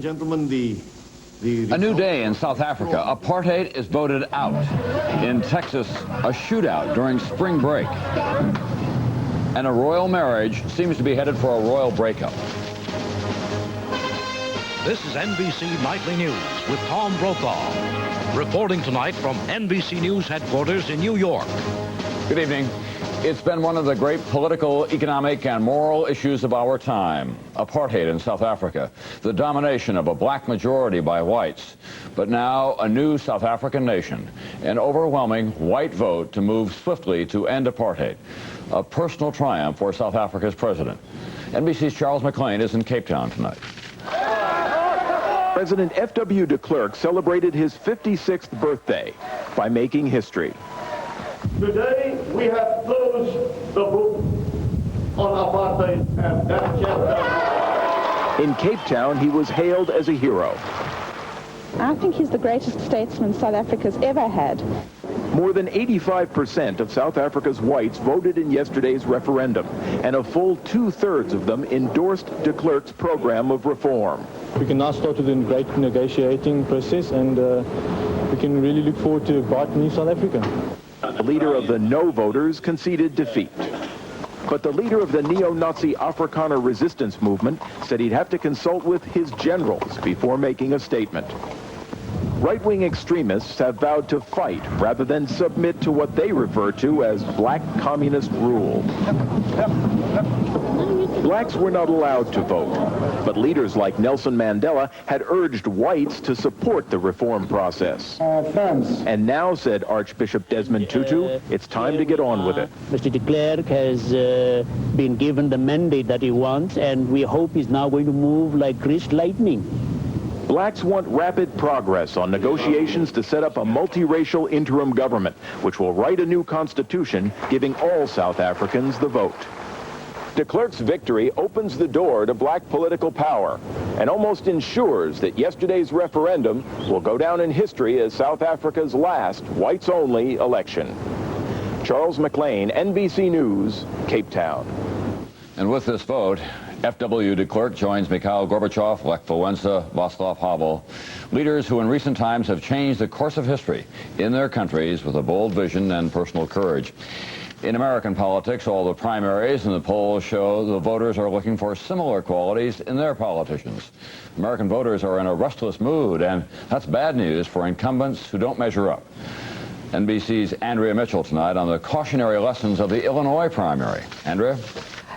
Gentlemen, A new day in South Africa. Apartheid is voted out. In Texas, a shootout during spring break. And a royal marriage seems to be headed for a royal breakup. This is NBC Nightly News with Tom Brokaw. Reporting tonight from NBC News headquarters in New York. Good evening. It's been one of the great political, economic, and moral issues of our time. Apartheid in South Africa, the domination of a black majority by whites. But now a new South African nation, an overwhelming white vote to move swiftly to end apartheid. A personal triumph for South Africa's president. NBC's Charles McLean is in Cape Town tonight. President F.W. de Klerk celebrated his 56th birthday by making history. Today, we have closed the book on apartheid, and that chapter. In Cape Town, he was hailed as a hero. I think he's the greatest statesman South Africa's ever had. More than 85% of South Africa's whites voted in yesterday's referendum, and a full two-thirds of them endorsed de Klerk's program of reform. We can now start with a great negotiating process, and we can really look forward to a bright new South Africa. The leader of the no voters conceded defeat. But the leader of the neo-Nazi Afrikaner resistance movement said he'd have to consult with his generals before making a statement. Right-wing extremists have vowed to fight rather than submit to what they refer to as black communist rule. Blacks were not allowed to vote, but leaders like Nelson Mandela had urged whites to support the reform process. And now, said Archbishop Desmond Tutu, it's time to get on with it. Mr. de Klerk has been given the mandate that he wants, and we hope he's now going to move like greased lightning. Blacks want rapid progress on negotiations to set up a multiracial interim government, which will write a new constitution giving all South Africans the vote. De Klerk's victory opens the door to black political power and almost ensures that yesterday's referendum will go down in history as South Africa's last whites-only election. Charles McLean, NBC News, Cape Town. And with this vote, F.W. de Klerk joins Mikhail Gorbachev, Lech Walesa, Václav Havel, leaders who in recent times have changed the course of history in their countries with a bold vision and personal courage. In American politics, all the primaries and the polls show the voters are looking for similar qualities in their politicians. American voters are in a restless mood, and that's bad news for incumbents who don't measure up. NBC's Andrea Mitchell tonight on the cautionary lessons of the Illinois primary. Andrea?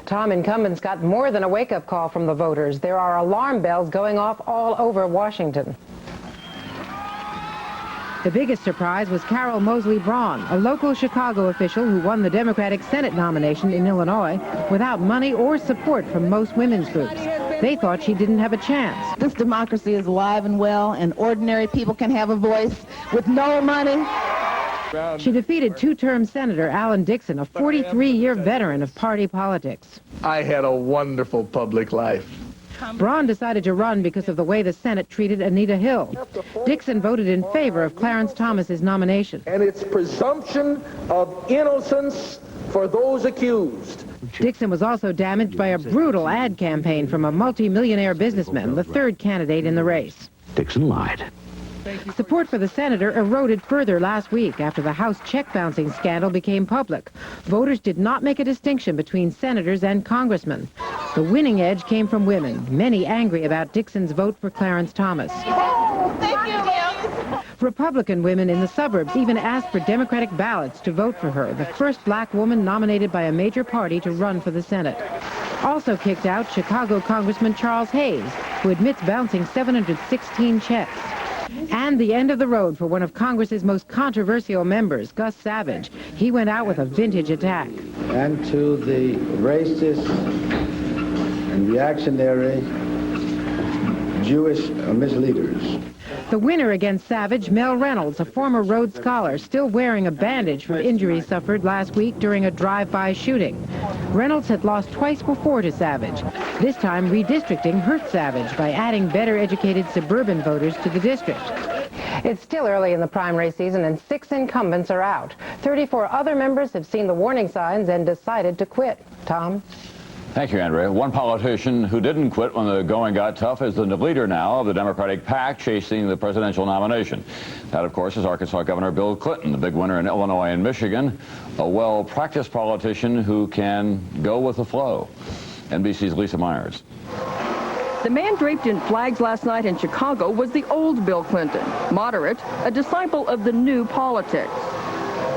Tom, incumbents got more than a wake-up call from the voters. There are alarm bells going off all over Washington. The biggest surprise was Carol Mosley Braun, a local Chicago official who won the Democratic Senate nomination in Illinois without money or support from most women's groups. They thought she didn't have a chance. This democracy is alive and well, and ordinary people can have a voice with no money. She defeated two-term Senator Alan Dixon, a 43-year veteran of party politics. I had a wonderful public life. Braun decided to run because of the way the Senate treated Anita Hill. Dixon voted in favor of Clarence Thomas's nomination. And it's presumption of innocence for those accused. Dixon was also damaged by a brutal ad campaign from a multi-millionaire businessman, the third candidate in the race. Dixon lied. Support for the senator eroded further last week after the House check-bouncing scandal became public. Voters did not make a distinction between senators and congressmen. The winning edge came from women, many angry about Dixon's vote for Clarence Thomas. Republican women in the suburbs even asked for Democratic ballots to vote for her, the first black woman nominated by a major party to run for the Senate. Also kicked out Chicago Congressman Charles Hayes, who admits bouncing 716 checks. And the end of the road for one of Congress's most controversial members, Gus Savage. He went out with a vintage attack. And to the racist and reactionary Jewish misleaders. The winner against Savage, Mel Reynolds, a former Rhodes Scholar, still wearing a bandage from injuries suffered last week during a drive-by shooting. Reynolds had lost twice before to Savage. This time, redistricting hurt Savage by adding better-educated suburban voters to the district. It's still early in the primary season, and 6 incumbents are out. 34 other members have seen the warning signs and decided to quit. Tom? Thank you, Andrea. One politician who didn't quit when the going got tough is the leader now of the Democratic PAC chasing the presidential nomination. That, of course, is Arkansas Governor Bill Clinton, the big winner in Illinois and Michigan, a well-practiced politician who can go with the flow. NBC's Lisa Myers. The man draped in flags last night in Chicago was the old Bill Clinton, moderate, a disciple of the new politics.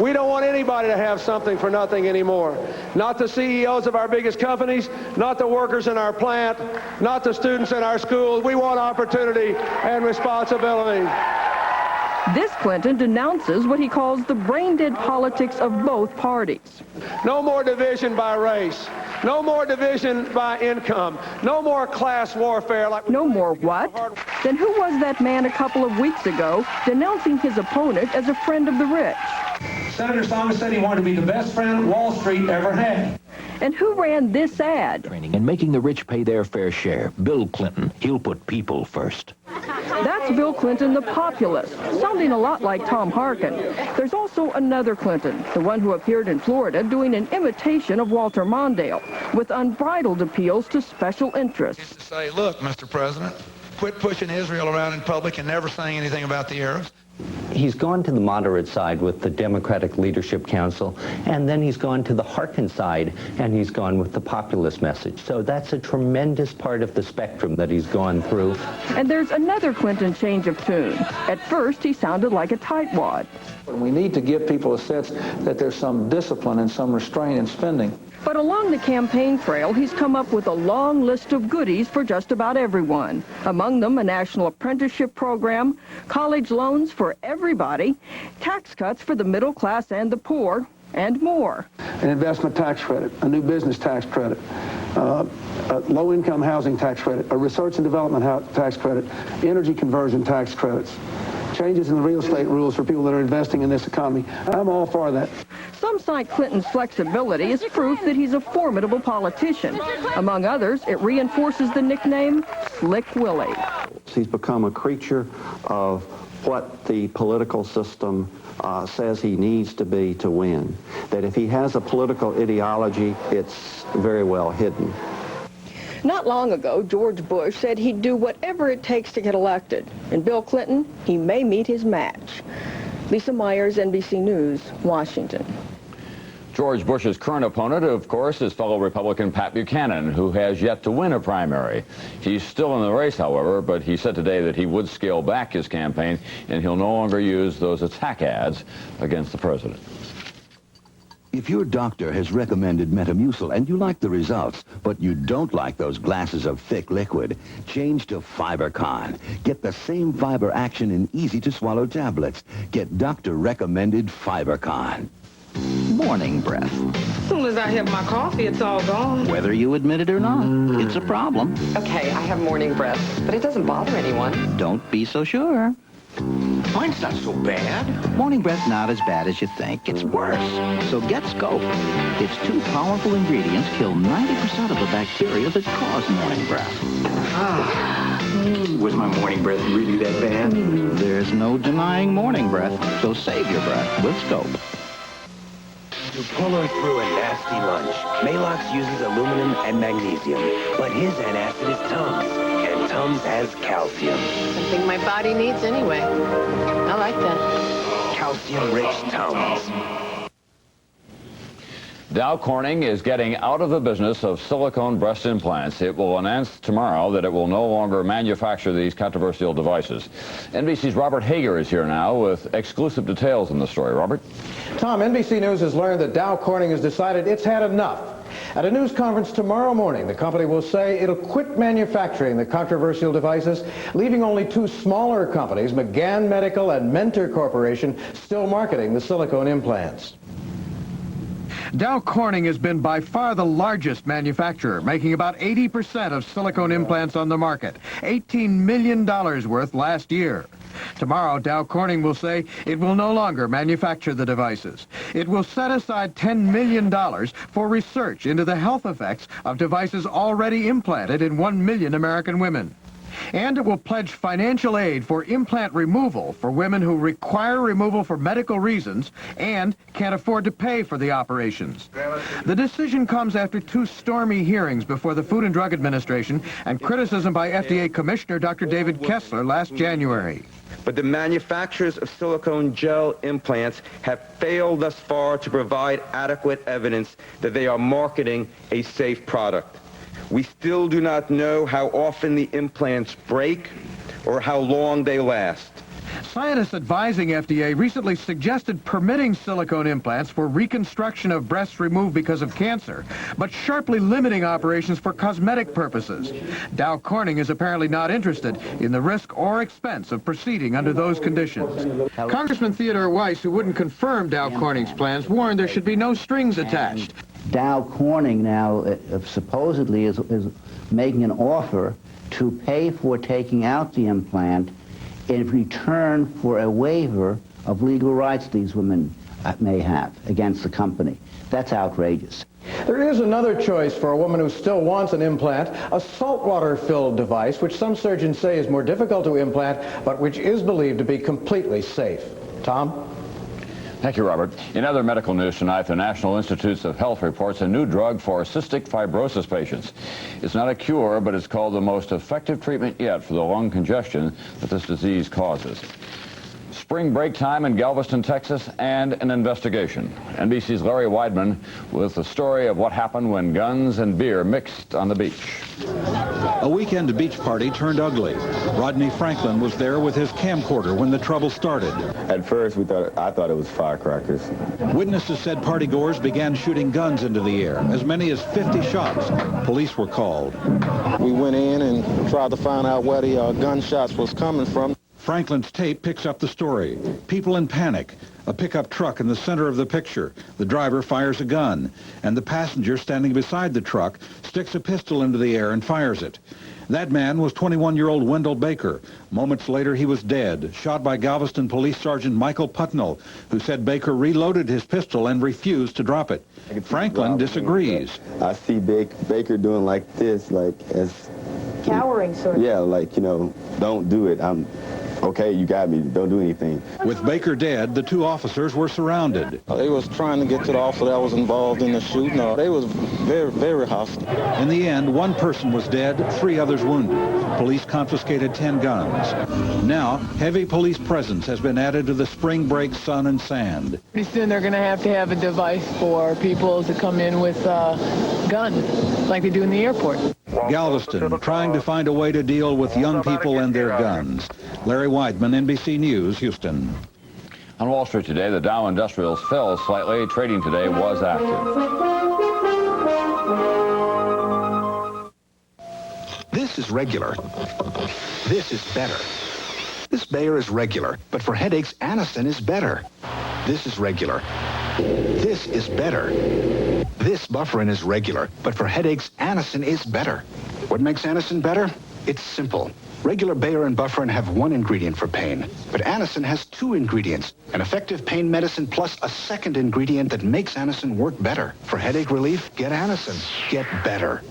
We don't want anybody to have something for nothing anymore. Not the CEOs of our biggest companies, not the workers in our plant, not the students in our schools. We want opportunity and responsibility. This Clinton denounces what he calls the brain-dead politics of both parties. No more division by race. No more division by income. No more class warfare. No more what? Then who was that man a couple of weeks ago denouncing his opponent as a friend of the rich? Senator Thomas said he wanted to be the best friend Wall Street ever had. And who ran this ad? And making the rich pay their fair share. Bill Clinton. He'll put people first. That's Bill Clinton, the populist, sounding a lot like Tom Harkin. There's also another Clinton, the one who appeared in Florida doing an imitation of Walter Mondale, with unbridled appeals to special interests. To say, look, Mr. President, quit pushing Israel around in public and never saying anything about the Arabs. He's gone to the moderate side with the Democratic Leadership Council, and then he's gone to the Harkin side, and he's gone with the populist message. So that's a tremendous part of the spectrum that he's gone through. And there's another Clinton change of tune. At first, he sounded like a tightwad. We need to give people a sense that there's some discipline and some restraint in spending. But along the campaign trail, he's come up with a long list of goodies for just about everyone. Among them, a national apprenticeship program, college loans for everybody, tax cuts for the middle class and the poor, and more. An investment tax credit, a new business tax credit, a low-income housing tax credit, a research and development tax credit, energy conversion tax credits, changes in the real estate rules for people that are investing in this economy. I'm all for that. Some cite Clinton's flexibility as proof that he's a formidable politician. Among others, it reinforces the nickname Slick Willie. He's become a creature of what the political system says he needs to be to win. That if he has a political ideology, it's very well hidden. Not long ago, George Bush said he'd do whatever it takes to get elected. And Bill Clinton, he may meet his match. Lisa Myers, NBC News, Washington. George Bush's current opponent, of course, is fellow Republican Pat Buchanan, who has yet to win a primary. He's still in the race, however, but he said today that he would scale back his campaign and he'll no longer use those attack ads against the president. If your doctor has recommended Metamucil and you like the results, but you don't like those glasses of thick liquid, change to FiberCon. Get the same fiber action in easy-to-swallow tablets. Get doctor-recommended FiberCon. Morning breath. As soon as I have my coffee, it's all gone. Whether you admit it or not, it's a problem. Okay, I have morning breath, but it doesn't bother anyone. Don't be so sure. Mine's not so bad. Morning breath's not as bad as you think. It's worse. So get Scope. Its two powerful ingredients kill 90% of the bacteria that cause morning breath. Was my morning breath really that bad? There's no denying morning breath, so save your breath with Scope. To pull her through a nasty lunch, Malox uses aluminum and magnesium, but his antacid is Tums, and Tums has calcium. Something my body needs anyway. I like that. Calcium-rich Tums. Dow Corning is getting out of the business of silicone breast implants. It will announce tomorrow that it will no longer manufacture these controversial devices. NBC's Robert Hager is here now with exclusive details in the story. Robert? Tom, NBC News has learned that Dow Corning has decided it's had enough. At a news conference tomorrow morning, the company will say it'll quit manufacturing the controversial devices, leaving only two smaller companies, McGann Medical and Mentor Corporation, still marketing the silicone implants. Dow Corning has been by far the largest manufacturer, making about 80% of silicone implants on the market, $18 million worth last year. Tomorrow, Dow Corning will say it will no longer manufacture the devices. It will set aside $10 million for research into the health effects of devices already implanted in 1 million American women. And it will pledge financial aid for implant removal for women who require removal for medical reasons and can't afford to pay for the operations. The decision comes after 2 stormy hearings before the Food and Drug Administration and criticism by FDA Commissioner Dr. David Kessler last January. But the manufacturers of silicone gel implants have failed thus far to provide adequate evidence that they are marketing a safe product. We still do not know how often the implants break or how long they last. Scientists advising FDA recently suggested permitting silicone implants for reconstruction of breasts removed because of cancer, but sharply limiting operations for cosmetic purposes. Dow Corning is apparently not interested in the risk or expense of proceeding under those conditions. Congressman Theodore Weiss, who wouldn't confirm Dow Corning's plans, warned there should be no strings attached. Dow Corning now supposedly is making an offer to pay for taking out the implant in return for a waiver of legal rights these women may have against the company. That's outrageous. There is another choice for a woman who still wants an implant, a saltwater-filled device, which some surgeons say is more difficult to implant, but which is believed to be completely safe. Tom? Thank you, Robert. In other medical news tonight, the National Institutes of Health reports a new drug for cystic fibrosis patients. It's not a cure, but it's called the most effective treatment yet for the lung congestion that this disease causes. Spring break time in Galveston, Texas, and an investigation. NBC's Larry Weidman with the story of what happened when guns and beer mixed on the beach. A weekend beach party turned ugly. Rodney Franklin was there with his camcorder when the trouble started. At first, I thought it was firecrackers. Witnesses said partygoers began shooting guns into the air, as many as 50 shots. Police were called. We went in and tried to find out where the gunshots was coming from. Franklin's tape picks up the story. People in panic. A pickup truck in the center of the picture. The driver fires a gun, and the passenger standing beside the truck sticks a pistol into the air and fires it. That man was 21-year-old Wendell Baker. Moments later, he was dead, shot by Galveston Police Sergeant Michael Putnell, who said Baker reloaded his pistol and refused to drop it. Franklin disagrees. I see Baker doing like this, like as... Cowering, sort of. Yeah, like, don't do it. Okay, you got me. Don't do anything. With Baker dead, the 2 officers were surrounded. They was trying to get to the officer that was involved in the shooting. They was very, very hostile. In the end, 1 person was dead, 3 others wounded. Police confiscated 10 guns. Now, heavy police presence has been added to the spring break sun and sand. Pretty soon they're going to have a device for people to come in with guns, like they do in the airport. Galveston, trying to find a way to deal with young people and their guns. Larry Weidman, NBC News, Houston. On Wall Street today, the Dow Industrials fell slightly. Trading today was active. This is regular. This is better. This Bayer is regular, but for headaches, Anacin is better. This is regular. This is better. This Bufferin is regular, but for headaches, Anacin is better. What makes Anacin better? It's simple. Regular Bayer and Bufferin have 1 ingredient for pain, but Anacin has 2 ingredients, an effective pain medicine plus a second ingredient that makes Anacin work better. For headache relief, get Anacin. Get better.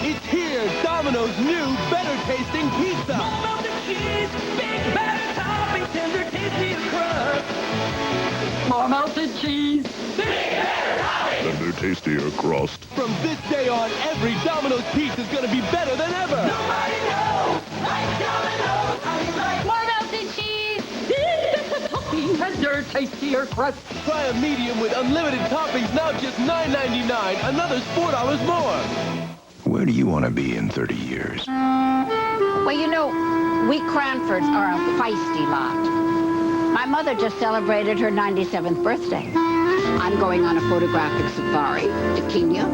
It's here, Domino's new, better-tasting pizza. More melted cheese, big better topping, tender, tasty crust. More melted cheese, big better topping, tender, tastier crust. From this day on, every Domino's pizza is going to be better than ever. Nobody knows like Domino's. More melted cheese, big better topping, tender, tastier crust. Try a medium with unlimited toppings, now just $9.99. Another $4 more. Where do you want to be in 30 years? Well, we Cranfords are a feisty lot. My mother just celebrated her 97th birthday. I'm going on a photographic safari to Kenya.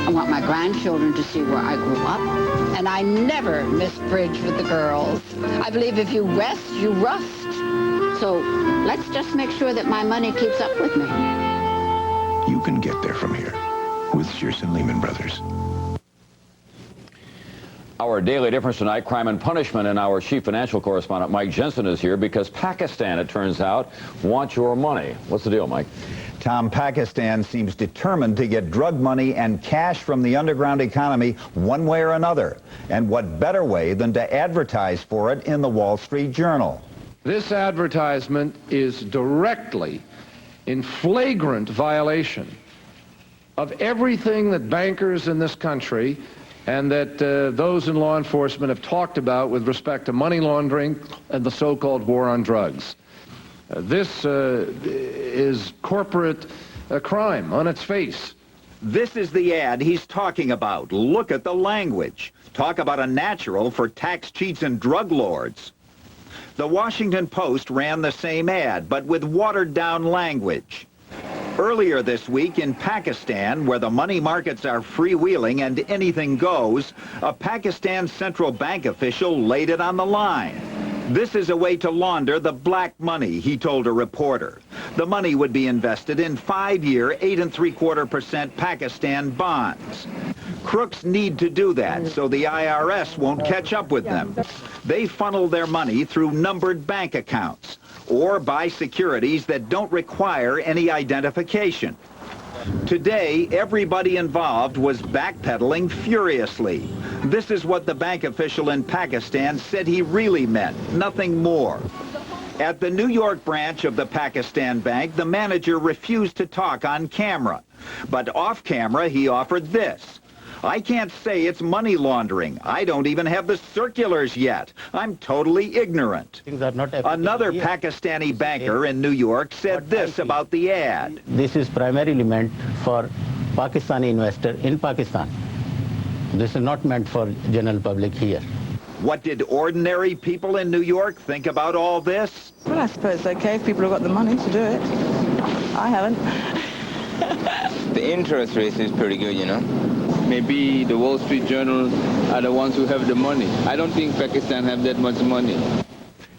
I want my grandchildren to see where I grew up. And I never miss bridge with the girls. I believe if you rest, you rust. So let's just make sure that my money keeps up with me. You can get there from here with Shearson Lehman Brothers. Our Daily Difference tonight, crime and punishment, and our chief financial correspondent, Mike Jensen, is here because Pakistan, it turns out, wants your money. What's the deal, Mike? Tom, Pakistan seems determined to get drug money and cash from the underground economy one way or another. And what better way than to advertise for it in the Wall Street Journal? This advertisement is directly in flagrant violation of everything that bankers in this country and that those in law enforcement have talked about with respect to money laundering and the so-called war on drugs. This is corporate crime on its face. This is the ad he's talking about. Look at the language. Talk about a natural for tax cheats and drug lords. The Washington Post ran the same ad, but with watered-down language. Earlier this week in Pakistan, where the money markets are freewheeling and anything goes, a Pakistan central bank official laid it on the line. This is a way to launder the black money, he told a reporter. The money would be invested in 5-year, 8.75% Pakistan bonds. Crooks need to do that so the IRS won't catch up with them. They funnel their money through numbered bank accounts or buy securities that don't require any identification. Today, everybody involved was backpedaling furiously. This is what the bank official in Pakistan said he really meant, nothing more. At the New York branch of the Pakistan bank, the manager refused to talk on camera. But off camera, he offered this. I can't say it's money laundering. I don't even have the circulars yet. I'm totally ignorant. Another Pakistani banker in New York said this about the ad. This is primarily meant for Pakistani investor in Pakistan. This is not meant for general public here. What did ordinary people in New York think about all this? Well, I suppose it's okay if people have got the money to do it. I haven't. The interest rate is pretty good, you know. Maybe the Wall Street Journal are the ones who have the money. I don't think Pakistan have that much money.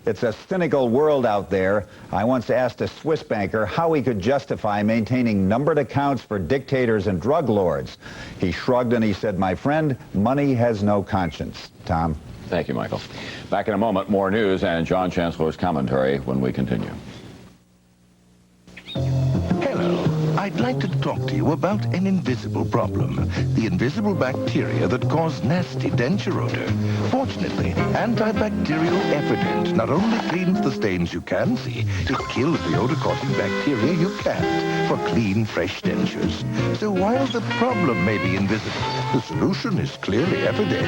It's a cynical world out there. I once asked a Swiss banker how he could justify maintaining numbered accounts for dictators and drug lords. He shrugged and he said, my friend, money has no conscience. Tom. Thank you, Michael. Back in a moment, more news and John Chancellor's commentary when we continue. I'd like to talk to you about an invisible problem. The invisible bacteria that cause nasty denture odor. Fortunately, antibacterial Effident not only cleans the stains you can see, it kills the odor-causing bacteria you can't for clean, fresh dentures. So while the problem may be invisible, the solution is clearly evident.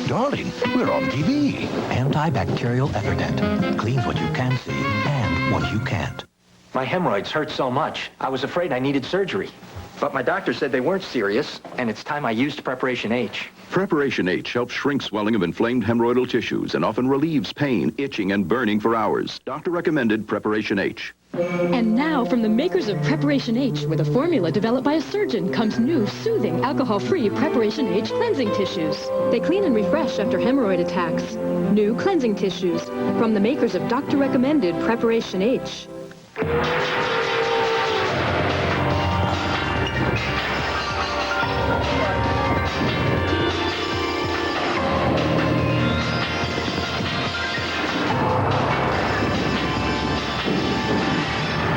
Darling, we're on TV. Antibacterial Effident cleans what you can see and what you can't. My hemorrhoids hurt so much, I was afraid I needed surgery. But my doctor said they weren't serious, and it's time I used Preparation H. Preparation H helps shrink swelling of inflamed hemorrhoidal tissues and often relieves pain, itching, and burning for hours. Doctor recommended Preparation H. And now, from the makers of Preparation H, with a formula developed by a surgeon, comes new, soothing, alcohol-free Preparation H cleansing tissues. They clean and refresh after hemorrhoid attacks. New cleansing tissues from the makers of doctor-recommended Preparation H. The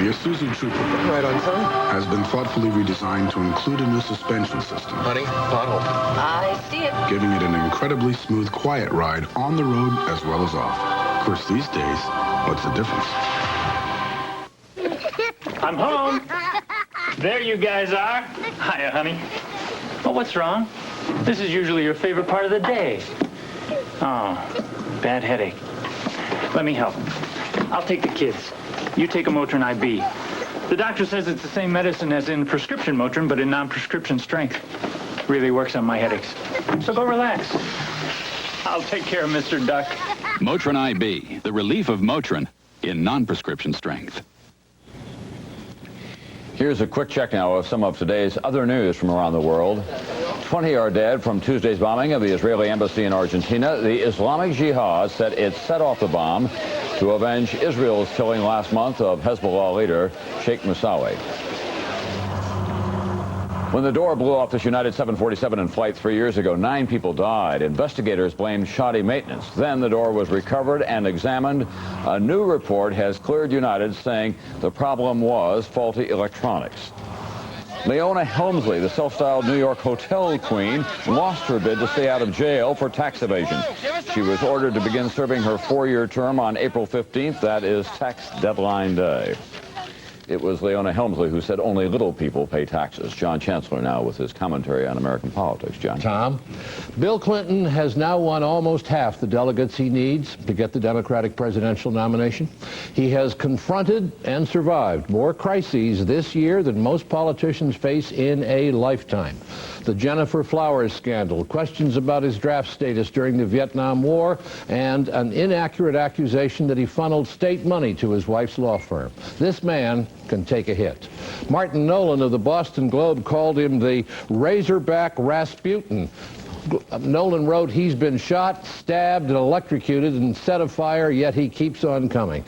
Isuzu Trooper Right on time. has been thoughtfully redesigned to include a new suspension system, Honey, pothole. I see it. giving it an incredibly smooth, quiet ride on the road as well as off. Of course, these days, what's the difference? I'm home. There you guys are. Hiya, honey. Well, what's wrong? This is usually your favorite part of the day. Oh, bad headache. Let me help. I'll take the kids. You take a Motrin IB. The doctor says it's the same medicine as in prescription Motrin, but in non-prescription strength. Really works on my headaches. So go relax. I'll take care of Mr. Duck. Motrin IB, the relief of Motrin in non-prescription strength. Here's a quick check now of some of today's other news from around the world. 20 are dead from Tuesday's bombing of the Israeli embassy in Argentina. The Islamic Jihad said it set off the bomb to avenge Israel's killing last month of Hezbollah leader Sheikh Moussawi. When the door blew off this United 747 in flight 3 years ago, 9 people died. Investigators blamed shoddy maintenance. Then the door was recovered and examined. A new report has cleared United, saying the problem was faulty electronics. Leona Helmsley, the self-styled New York hotel queen, lost her bid to stay out of jail for tax evasion. She was ordered to begin serving her 4-year term on April 15th. That is tax deadline day. It was Leona Helmsley who said only little people pay taxes. John Chancellor now with his commentary on American politics. John. Tom, Bill Clinton has now won almost half the delegates he needs to get the Democratic presidential nomination. He has confronted and survived more crises this year than most politicians face in a lifetime. The Jennifer Flowers scandal, questions about his draft status during the Vietnam War, and an inaccurate accusation that he funneled state money to his wife's law firm. This man can take a hit. Martin Nolan of the Boston Globe called him the Razorback Rasputin. Nolan wrote, he's been shot, stabbed, and electrocuted and set afire, yet he keeps on coming.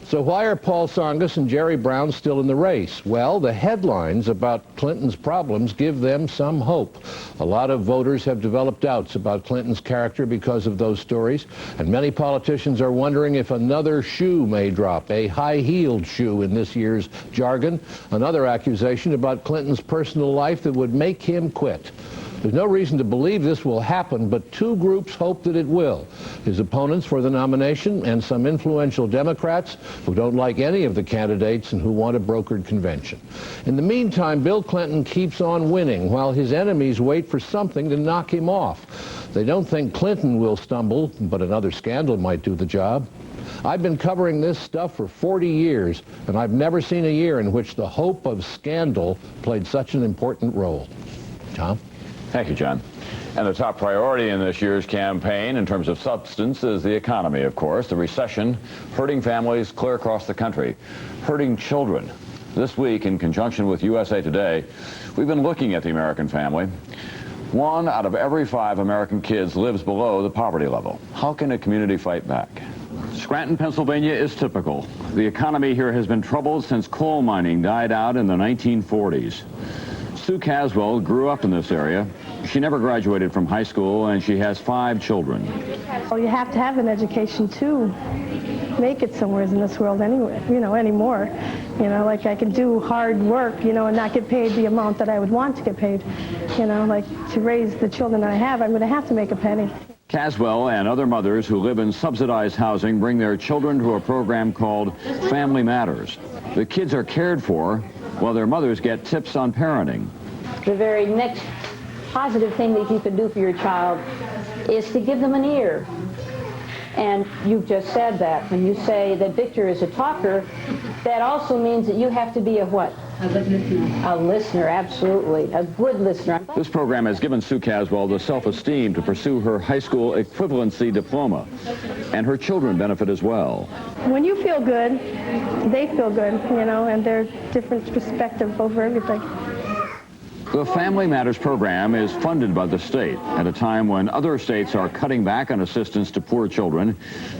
So why are Paul Tsongas and Jerry Brown still in the race? Well, the headlines about Clinton's problems give them some hope. A lot of voters have developed doubts about Clinton's character because of those stories, and many politicians are wondering if another shoe may drop, a high-heeled shoe in this year's jargon, another accusation about Clinton's personal life that would make him quit. There's no reason to believe this will happen, but two groups hope that it will. His opponents for the nomination and some influential Democrats who don't like any of the candidates and who want a brokered convention. In the meantime, Bill Clinton keeps on winning while his enemies wait for something to knock him off. They don't think Clinton will stumble, but another scandal might do the job. I've been covering this stuff for 40 years, and I've never seen a year in which the hope of scandal played such an important role. Tom? Thank you, John. And the top priority in this year's campaign in terms of substance is the economy, of course. The recession hurting families clear across the country, hurting children. This week, in conjunction with USA Today, we've been looking at the American family. 1 out of every 5 American kids lives below the poverty level. How can a community fight back? Scranton, Pennsylvania is typical. The economy here has been troubled since coal mining died out in the 1940s. Sue Caswell grew up in this area. She never graduated from high school, and she has 5 children. Well, you have to have an education to make it somewhere in this world anyway, anymore. Like I can do hard work, and not get paid the amount that I would want to get paid. Like to raise the children that I have, I'm going to have to make a penny. Caswell and other mothers who live in subsidized housing bring their children to a program called Family Matters. The kids are cared for while their mothers get tips on parenting. The very next positive thing that you can do for your child is to give them an ear. And you've just said that. When you say that Victor is a talker, that also means that you have to be a what? A good listener. A listener, absolutely. A good listener. This program has given Sue Caswell the self-esteem to pursue her high school equivalency diploma. And her children benefit as well. When you feel good, they feel good, and they're different perspective over everything. The Family Matters program is funded by the state at a time when other states are cutting back on assistance to poor children.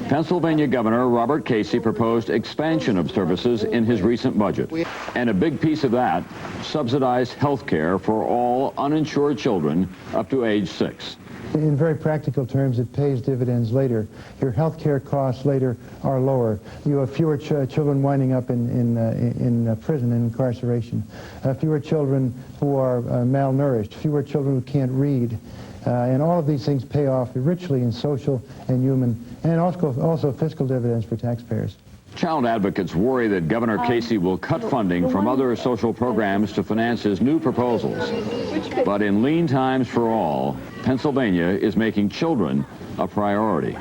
Pennsylvania Governor Robert Casey proposed expansion of services in his recent budget. And a big piece of that, subsidized health care for all uninsured children up to age 6. In very practical terms, it pays dividends later. Your health care costs later are lower. You have fewer children winding up in prison and incarceration, fewer children who are malnourished, fewer children who can't read. And all of these things pay off richly in social and human, and also fiscal dividends for taxpayers. Child advocates worry that Governor Casey will cut funding from other social programs to finance his new proposals. But in lean times for all, Pennsylvania is making children a priority.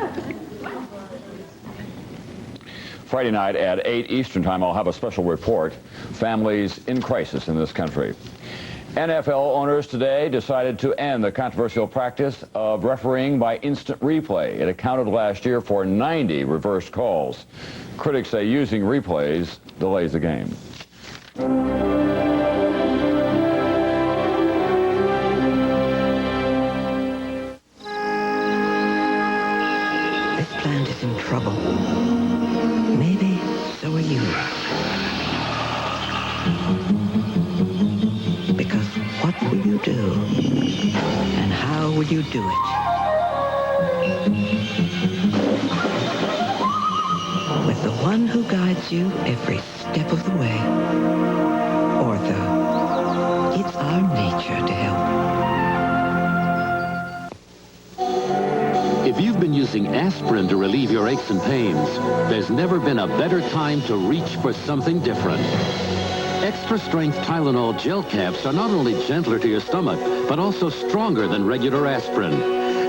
Friday night at 8 Eastern Time, I'll have a special report, Families in Crisis in this country. NFL owners today decided to end the controversial practice of refereeing by instant replay. It accounted last year for 90 reversed calls. Critics say using replays delays the game. This plant is in trouble. Maybe so are you. Because what you do it. With the one who guides you every step of the way. Ortho. It's our nature to help. If you've been using aspirin to relieve your aches and pains, there's never been a better time to reach for something different. Extra-strength Tylenol gel caps are not only gentler to your stomach, but also stronger than regular aspirin.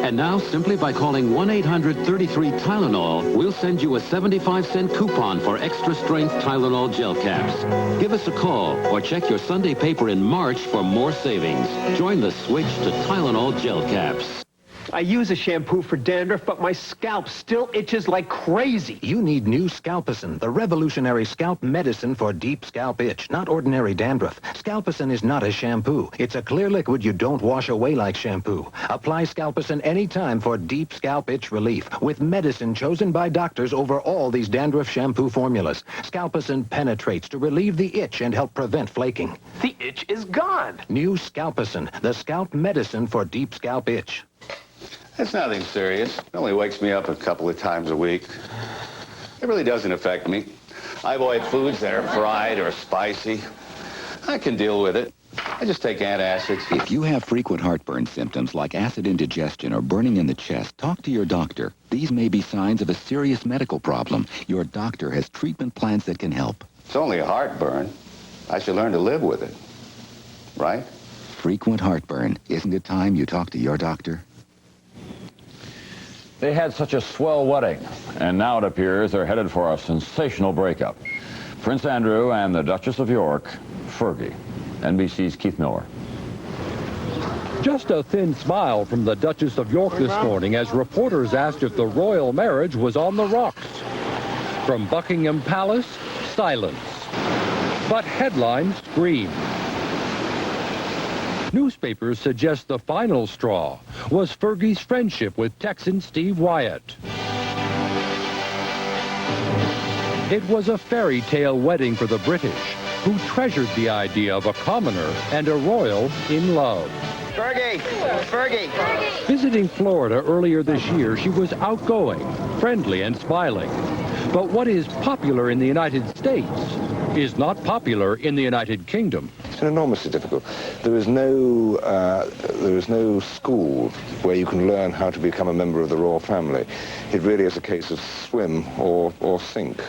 And now, simply by calling 1-800-33-TYLENOL, we'll send you a 75-cent coupon for extra-strength Tylenol gel caps. Give us a call or check your Sunday paper in March for more savings. Join the switch to Tylenol gel caps. I use a shampoo for dandruff, but my scalp still itches like crazy. You need new Scalpicin, the revolutionary scalp medicine for deep scalp itch, not ordinary dandruff. Scalpicin is not a shampoo. It's a clear liquid you don't wash away like shampoo. Apply Scalpicin anytime for deep scalp itch relief with medicine chosen by doctors over all these dandruff shampoo formulas. Scalpicin penetrates to relieve the itch and help prevent flaking. The itch is gone. New Scalpicin, the scalp medicine for deep scalp itch. It's nothing serious. It only wakes me up a couple of times a week. It really doesn't affect me. I avoid foods that are fried or spicy. I can deal with it. I just take antacids. If you have frequent heartburn symptoms like acid indigestion or burning in the chest, talk to your doctor. These may be signs of a serious medical problem. Your doctor has treatment plans that can help. It's only a heartburn. I should learn to live with it. Right? Frequent heartburn. Isn't it time you talk to your doctor? They had such a swell wedding, and now it appears they're headed for a sensational breakup. Prince Andrew and the Duchess of York, Fergie. NBC's Keith Miller. Just a thin smile from the Duchess of York this morning as reporters asked if the royal marriage was on the rocks. From Buckingham Palace, silence. But headlines scream. Newspapers suggest the final straw was Fergie's friendship with Texan Steve Wyatt. It was a fairy tale wedding for the British, who treasured the idea of a commoner and a royal in love. Fergie! Fergie! Visiting Florida earlier this year, she was outgoing, friendly, and smiling. But what is popular in the United States is not popular in the United Kingdom. It's enormously difficult. There is no school where you can learn how to become a member of the royal family. It really is a case of swim or sink.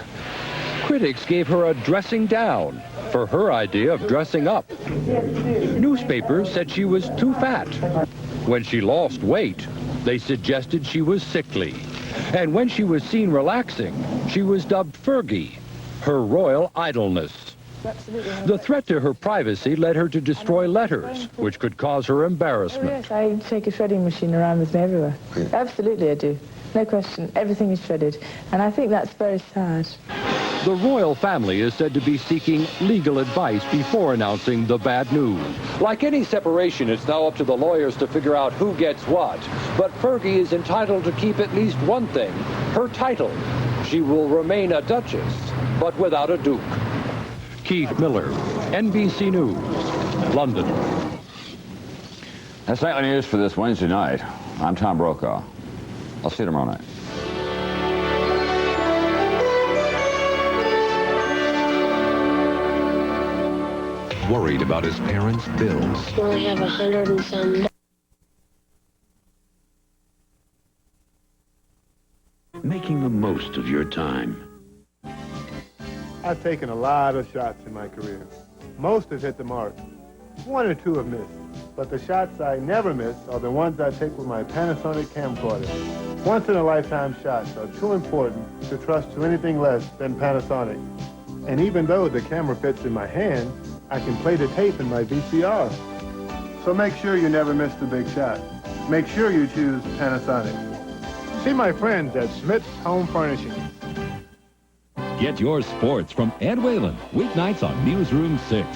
Critics gave her a dressing down for her idea of dressing up. Newspapers said she was too fat. When she lost weight, they suggested she was sickly. And when she was seen relaxing, she was dubbed Fergie, her royal idleness. The threat to her privacy led her to destroy letters, which could cause her embarrassment. Oh, yes, I take a shredding machine around with me everywhere. Absolutely, I do. No question. Everything is shredded. And I think that's very sad. The royal family is said to be seeking legal advice before announcing the bad news. Like any separation, it's now up to the lawyers to figure out who gets what. But Fergie is entitled to keep at least one thing, her title. She will remain a duchess, but without a duke. Keith Miller, NBC News, London. That's nightly news for this Wednesday night. I'm Tom Brokaw. I'll see you tomorrow night. Worried about his parents' bills. We only have 100 and some. Making the most of your time. I've taken a lot of shots in my career. Most have hit the mark. One or two have missed. But the shots I never miss are the ones I take with my Panasonic camcorder. Once-in-a-lifetime shots are too important to trust to anything less than Panasonic. And even though the camera fits in my hand, I can play the tape in my VCR. So make sure you never miss the big shot. Make sure you choose Panasonic. See my friends at Schmidt's Home Furnishing. Get your sports from Ed Whalen, weeknights on Newsroom 6.